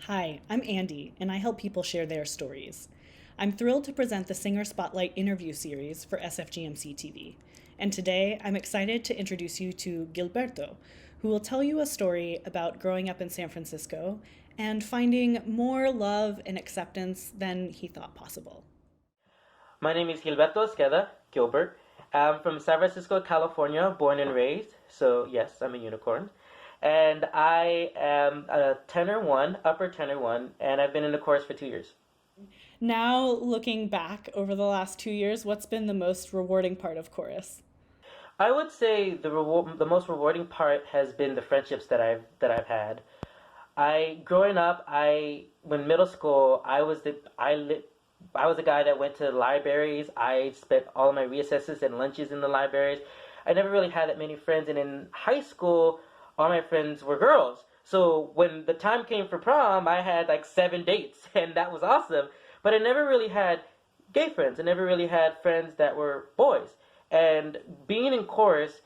Hi, I'm Andy, and I help people share their stories. I'm thrilled to present the Singer Spotlight interview series for SFGMC TV. And today, I'm excited to introduce you to Gilberto, who will tell you a story about growing up in San Francisco and finding more love and acceptance than he thought possible. My name is Gilberto Esqueda, Gilbert. I'm from San Francisco, California, born and raised. So, yes, I'm a unicorn. And I am a tenor one, upper tenor one, and I've been in the chorus for 2 years. Now, looking back over the last 2 years, what's been the most rewarding part of chorus? I would say the most rewarding part has been the friendships that I've had. Growing up, when middle school, I was a guy that went to libraries. I spent all of my recesses and lunches in the libraries. I never really had that many friends, and in high school, all my friends were girls. So when the time came for prom, I had like 7 dates, and that was awesome. But I never really had gay friends. I never really had friends that were boys. And being in chorus,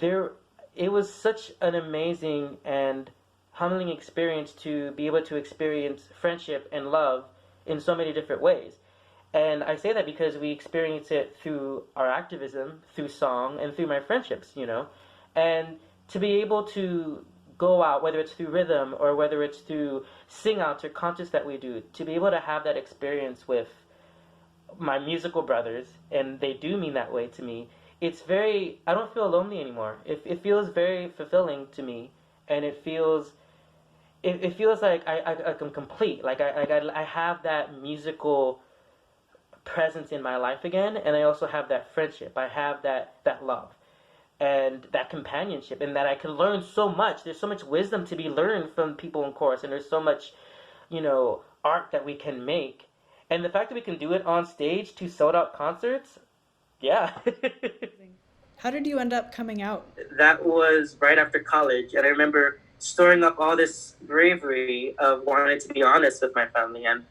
there it was such an amazing and humbling experience to be able to experience friendship and love in so many different ways. And I say that because we experience it through our activism, through song, and through my friendships. And to be able to go out, whether it's through rhythm or whether it's through sing outs or concerts that we do, to be able to have that experience with my musical brothers, and they do mean that way to me, I don't feel lonely anymore. It feels very fulfilling to me, and it feels like I'm complete. Like I have that musical presence in my life again, and I also have that friendship. I have that love and that companionship, and that I can learn so much. There's so much wisdom to be learned from people in chorus, and there's so much, art that we can make. And the fact that we can do it on stage, to sold out concerts, yeah. How did you end up coming out? That was right after college, and I remember storing up all this bravery of wanting to be honest with my family, and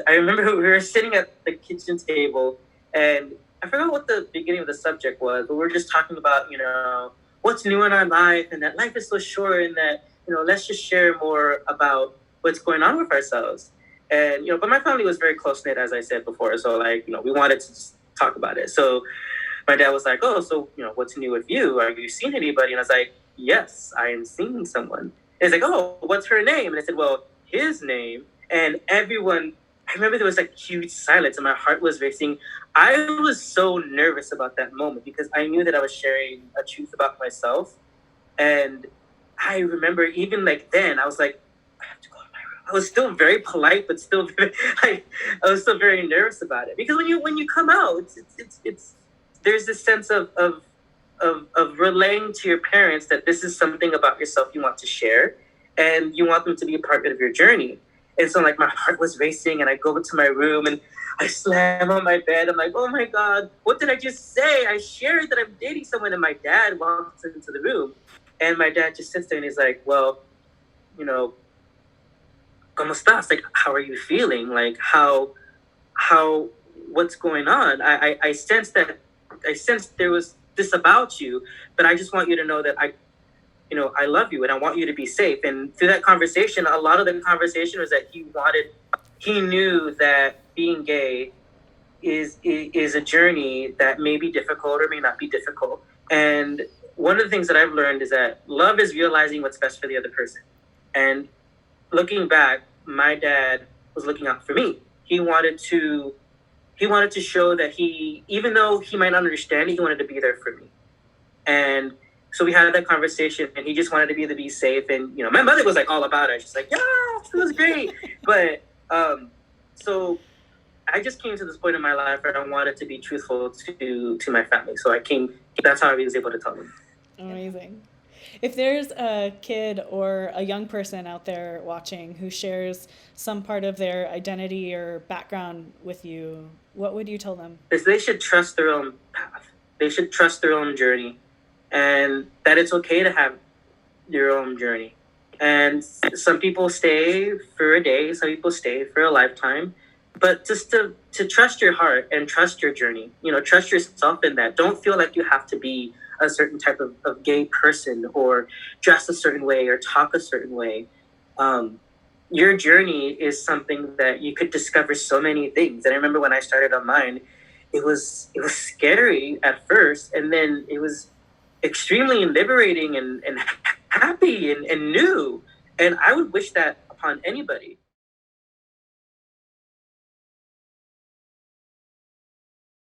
I remember we were sitting at the kitchen table, and I forgot what the beginning of the subject was, but we were just talking about, what's new in our life, and that life is so short, and that, let's just share more about what's going on with ourselves. And, but my family was very close knit, as I said before. So, we wanted to just talk about it. So my dad was like, oh, so, what's new with you? Are you seeing anybody? And I was like, yes, I am seeing someone. And he's like, oh, what's her name? And I said, well, his name. And everyone, I remember there was like huge silence, and my heart was racing. I was so nervous about that moment because I knew that I was sharing a truth about myself. And I remember even like then, I was like, I have to go to my room. I was still very polite, but still very, I was still very nervous about it, because when you come out, it's there's this sense of relaying to your parents that this is something about yourself you want to share, and you want them to be a part of your journey. And so, my heart was racing, and I go into my room, and I slam on my bed. I'm like, oh my God, what did I just say? I shared that I'm dating someone, and my dad walks into the room, and my dad just sits there, and he's like, well, ¿cómo estás? Like, how are you feeling? Like, what's going on? I sensed there was this about you, but I just want you to know that I love you, and I want you to be safe. And through that conversation, a lot of the conversation was that he knew that being gay is a journey that may be difficult or may not be difficult. And one of the things that I've learned is that love is realizing what's best for the other person. And looking back, my dad was looking out for me. He wanted to show that even though he might not understand, he wanted to be there for me. And so we had that conversation, and he just wanted to be safe. And, my mother was like all about it. She's like, yeah, it was great. But, so I just came to this point in my life where I wanted to be truthful to my family. So that's how I was able to tell them. Amazing. If there's a kid or a young person out there watching who shares some part of their identity or background with you, what would you tell them? They should trust their own path. They should trust their own journey, and that it's okay to have your own journey. And some people stay for a day, some people stay for a lifetime. But just to trust your heart and trust your journey, trust yourself in that. Don't feel like you have to be a certain type of gay person or dress a certain way or talk a certain way. your journey is something that you could discover so many things. And I remember when I started on mine, it was scary at first, and then it was extremely liberating and happy and new. And I would wish that upon anybody.